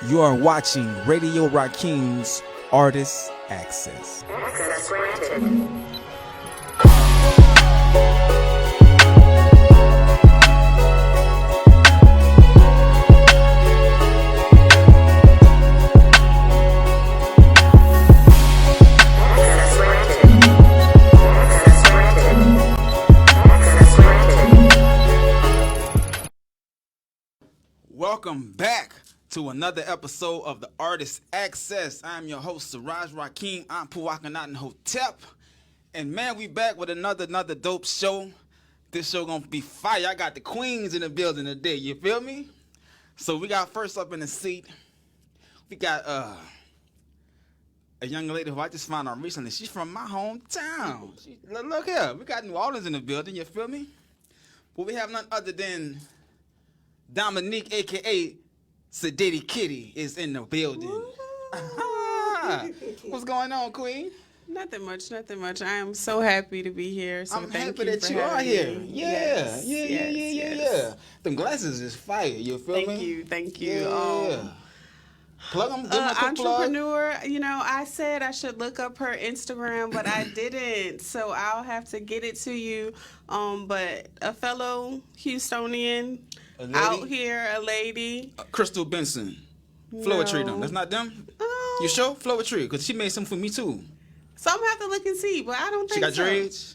You are watching Radio Rakim's Artist Access. Access granted. Welcome back to another episode of the Artist Access. I'm your host, Siraj Rich King. I'm Puwakanat Hotep. And man, we back with another dope show. This show gonna be fire. I got the queens in the building today, you feel me? So we got first up in the seat, we got a young lady who I just found out recently. She's from my hometown. Look here, we got New Orleans in the building, you feel me? But we have none other than Dominique, a.k.a. Siddity Kitty, is in the building. What's going on, Queen? Nothing much. I am so happy to be here. So I'm thank happy you that for you are having here. me. Yeah. Them glasses is fire, you feel me? Thank you. Yeah. Plug them, give them a quick entrepreneur, I said I should look up her Instagram, but I didn't. So I'll have to get it to you. But a fellow Houstonian out here, a lady. Crystal Benson. Floetry them. That's not them? You sure? Floetry, because she made some for me too. So I'm going to have to look and see, but I don't think she got so. Dreads?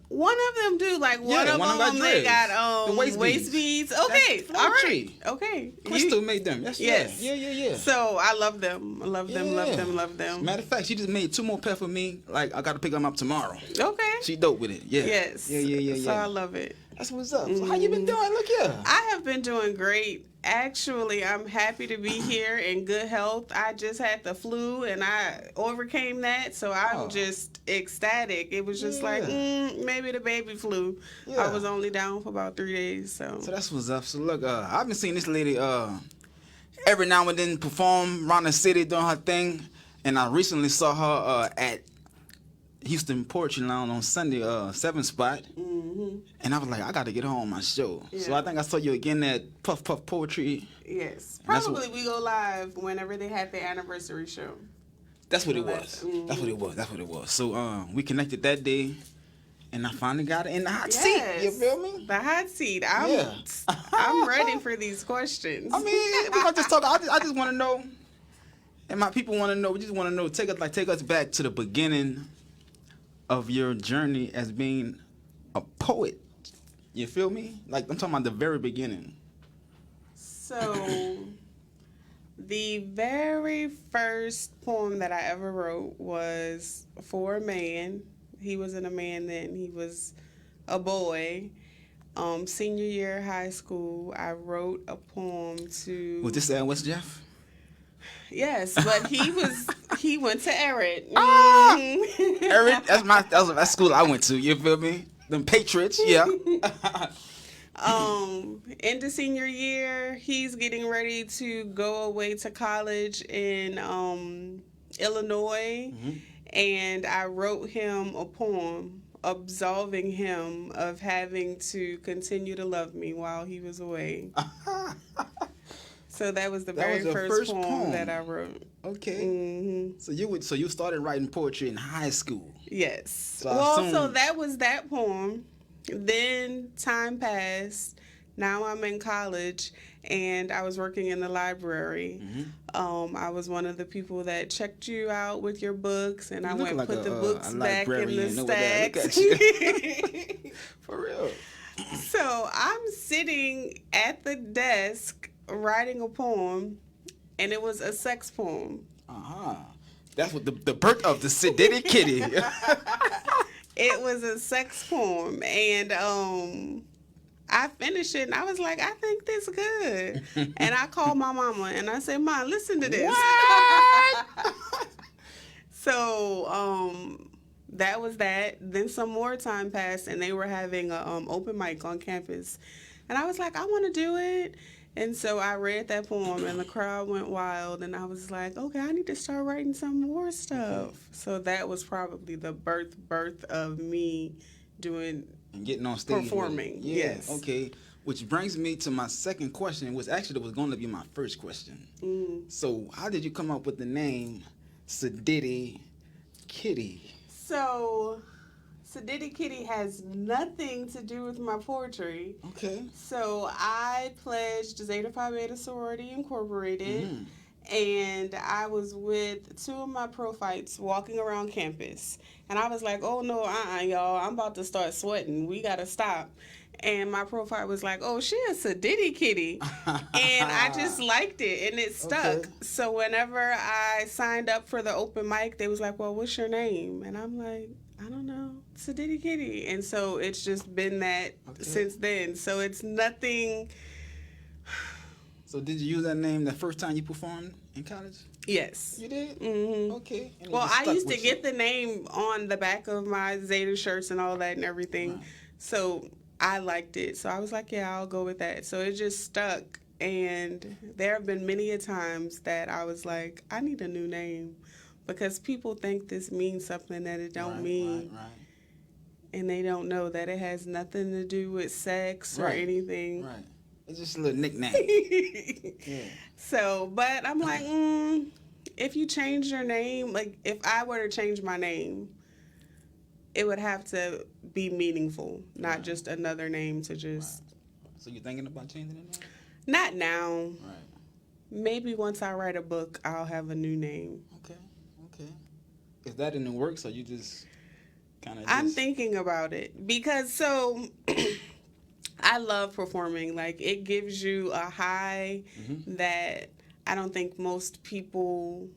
One of them do. Like, one of them, they got the waist beads. Okay, all right. Okay. Crystal made them. Yes. Yeah. So, I love them. Love them. Matter of fact, she just made 2 more pair for me. Like, I got to pick them up tomorrow. Okay. She dope with it. Yeah. Yes. Yeah. So, I love it. That's what's up. So how you been doing? Look here. I have been doing great. Actually, I'm happy to be here in good health. I just had the flu and I overcame that, so I'm just ecstatic. It was just like, maybe the baby flu. Yeah. I was only down for about 3 days. So that's what's up. So look, I've been seeing this lady every now and then perform around the city doing her thing, and I recently saw her at Houston Poetry Lounge on Sunday, 7 Spot. And I was like, I got to get her on my show. Yeah. So I think I saw you again at Puff Poetry. Yes. Probably we go live whenever they have their anniversary show. That's what it was. That's what it was. So we connected that day, and I finally got her in the hot seat. You feel me? The hot seat. I'm ready for these questions. I mean, we're going to just talk. I just want to know, and my people want to know, we just want to know, take us back to the beginning of your journey as being a poet. You feel me? Like, I'm talking about the very beginning. So, the very first poem that I ever wrote was for a man. He wasn't a man then. He was a boy. Senior year of high school, I wrote a poem to... Was this at West Jeff? Yes, but he went to Everett. Everett, that's school I went to, you feel me? Them Patriots, yeah. In the senior year, he's getting ready to go away to college in Illinois, and I wrote him a poem absolving him of having to continue to love me while he was away. So that was the very first poem that I wrote. Okay. So you started writing poetry in high school. Yes. So that was that poem. Then time passed. Now I'm in college, and I was working in the library. I was one of the people that checked you out with your books, and I went and put the books back in the stacks. For real. So I'm sitting at the desk writing a poem, and it was a sex poem. That's what the birth of the Siddity Kitty. It was a sex poem, and I finished it, and I was like, I think this is good. And I called my mama, and I said, Mom, listen to this. What? So that was that. Then some more time passed, and they were having an open mic on campus. And I was like, I want to do it. And so I read that poem, and the crowd went wild, and I was like, okay, I need to start writing some more stuff. So that was probably the birth of me doing and getting on stage. Performing, yes. Okay. Which brings me to my second question, which actually was going to be my first question. So, how did you come up with the name Siddity Kitty? So, Siddity Kitty has nothing to do with my poetry. Okay. So, I pledged Zeta Phi Beta Sorority Incorporated. Mhm. And I was with two of my prophytes walking around campus. And I was like, oh no, y'all, I'm about to start sweating. We got to stop. And my prophyte was like, oh, she a Siddity Kitty. And I just liked it, and it stuck. Okay. So whenever I signed up for the open mic, they was like, well, what's your name? And I'm like, I don't know, Siddity Kitty. And so it's just been that since then. So it's nothing. So did you use that name the first time you performed in college? Yes. You did? Mm-hmm. Okay. And it Well, just I stuck used to with get you. the name on the back of my Zeta shirts and all that and everything. Right. So I liked it. So I was like, yeah, I'll go with that. So it just stuck. And there have been many a times that I was like, I need a new name. Because people think this means something that it don't mean. Right. And they don't know that it has nothing to do with sex or anything. Right. It's just a little nickname. Yeah. So, but I'm like, if you change your name, like if I were to change my name, it would have to be meaningful, not just another name to just. Right. So you're thinking about changing it now? Not now. Right. Maybe once I write a book, I'll have a new name. Okay. Is that in the works, or you just kind of? I'm thinking about it because I love performing. Like, it gives you a high that I don't think most people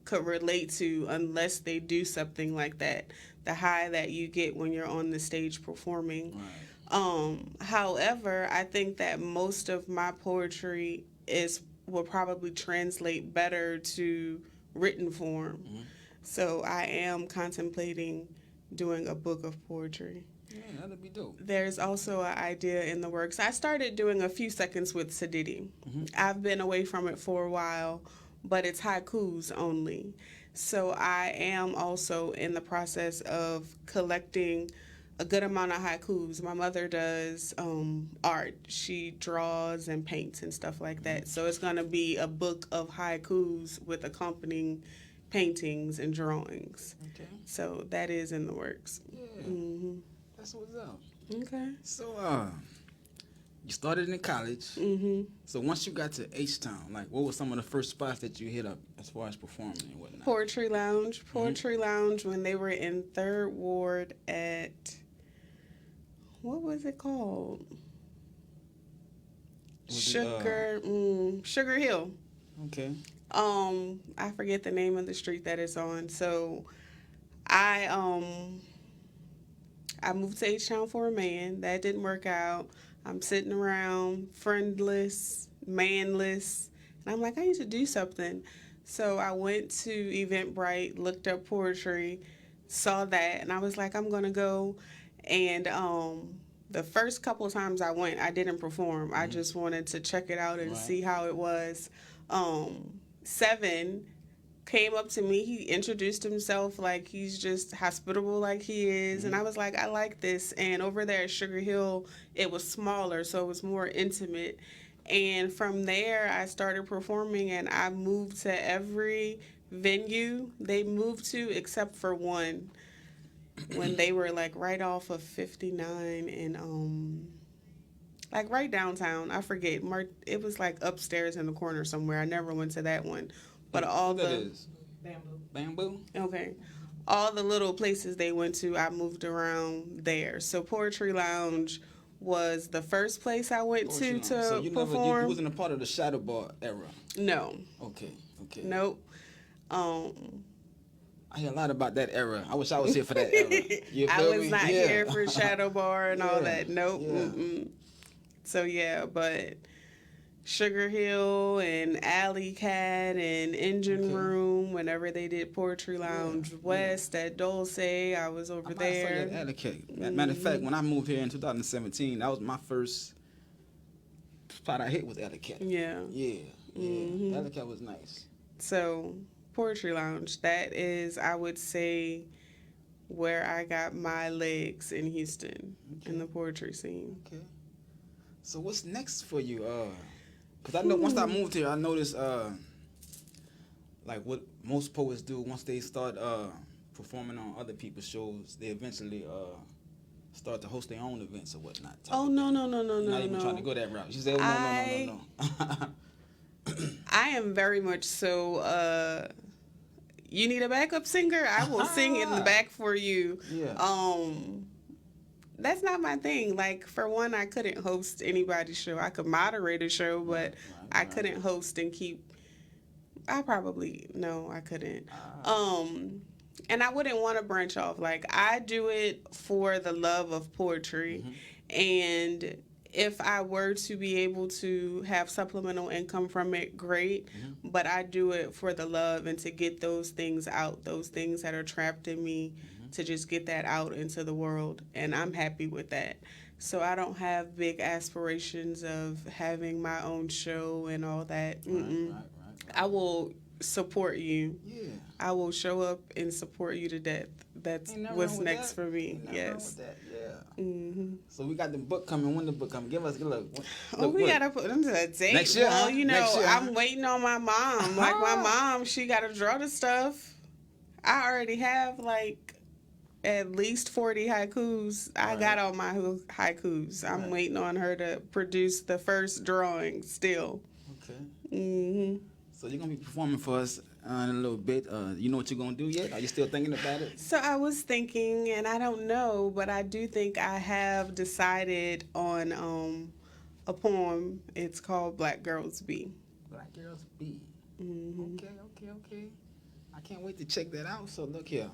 could relate to unless they do something like that. The high that you get when you're on the stage performing. Right. However, I think that most of my poetry will probably translate better to written form. So I am contemplating doing a book of poetry. Yeah, that'd be dope. There's also an idea in the works. I started doing a few seconds with Siddity. I've been away from it for a while, but it's haikus only. So I am also in the process of collecting a good amount of haikus. My mother does art. She draws and paints and stuff like that. So it's going to be a book of haikus with accompanying paintings and drawings. Okay. So that is in the works. Yeah. That's what's up. Okay. So, you started in college. So once you got to H-Town, like, what were some of the first spots that you hit up as far as performing and whatnot? Poetry Lounge. Poetry Lounge when they were in 3rd Ward at, what was it called? Sugar Hill. Okay. I forget the name of the street that it's on. So I moved to H-Town for a man. That didn't work out. I'm sitting around, friendless, manless. And I'm like, I need to do something. So I went to Eventbrite, looked up poetry, saw that, and I was like, I'm going to go. And the first couple of times I went, I didn't perform. I just wanted to check it out and see how it was. Seven came up to me. He introduced himself like he's just hospitable like he is. And I was like, I like this. And over there at Sugar Hill, it was smaller, so it was more intimate. And from there, I started performing, and I moved to every venue they moved to except for one when they were like right off of 59 and like right downtown. I forget. It was like upstairs in the corner somewhere. I never went to that one. But all that the is? Bamboo? Okay. All the little places they went to, I moved around there. So Poetry Lounge was the first place I went to So you perform. you wasn't a part of the shadow bar era? No. Okay. Nope. I hear a lot about that era. I wish I was here for that era. You I feel was me? not here for Shadow Bar and all that. Nope. Yeah. So yeah, but Sugar Hill and Alley Cat and Engine Room, whenever they did Poetry Lounge West at Dulce, I was over there. I Alley Cat. Matter of fact, when I moved here in 2017, that was my first spot I hit was Alley Cat. Yeah. Alley Cat was nice. So Poetry Lounge, that is, I would say, where I got my legs in Houston in the poetry scene. Okay. So what's next for you? Cause I know once I moved here, I noticed like what most poets do once they start performing on other people's shows, they eventually start to host their own events or whatnot. Oh no no no no You're no not even no. trying to go that route. She said, "Oh no." I am very much so. You need a backup singer? I will sing in the back for you. Yeah. That's not my thing. Like, for one, I couldn't host anybody's show. I could moderate a show, but I couldn't host and keep. I probably no, I couldn't. And I wouldn't want to branch off. Like, I do it for the love of poetry, and if I were to be able to have supplemental income from it, great. But I do it for the love and to get those things out, those things that are trapped in me, to just get that out into the world. And I'm happy with that. So I don't have big aspirations of having my own show and all that. Right. I will support you. Yeah. I will show up and support you to death. That's Ain't nothing what's wrong with next that. for me. Ain't nothing wrong Yes. with that. Yeah. So we got the book coming. When the book coming? Give us a look. Oh, we gotta put them to a date. Next year, well, huh? you know, Next year, I'm huh? waiting on my mom. Like, my mom, she gotta draw the stuff. I already have like at least 40 haikus. I got all my haikus. I'm waiting on her to produce the first drawing still. Okay. So you're gonna be performing for us in a little bit. You know what you're gonna do yet? Are you still thinking about it? So I was thinking, and I don't know, but I do think I have decided on a poem. It's called Black Girls Be. Black Girls Be. Okay. I can't wait to check that out. So look here.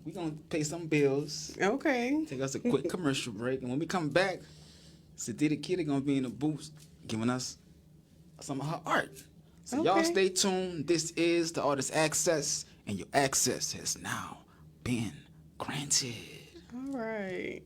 We're gonna pay some bills. Okay. Take us a quick commercial break, and when we come back, Siddity Kitty gonna be in the booth giving us some of her art. So y'all stay tuned. This is the Artist Access, and your access has now been granted. All right.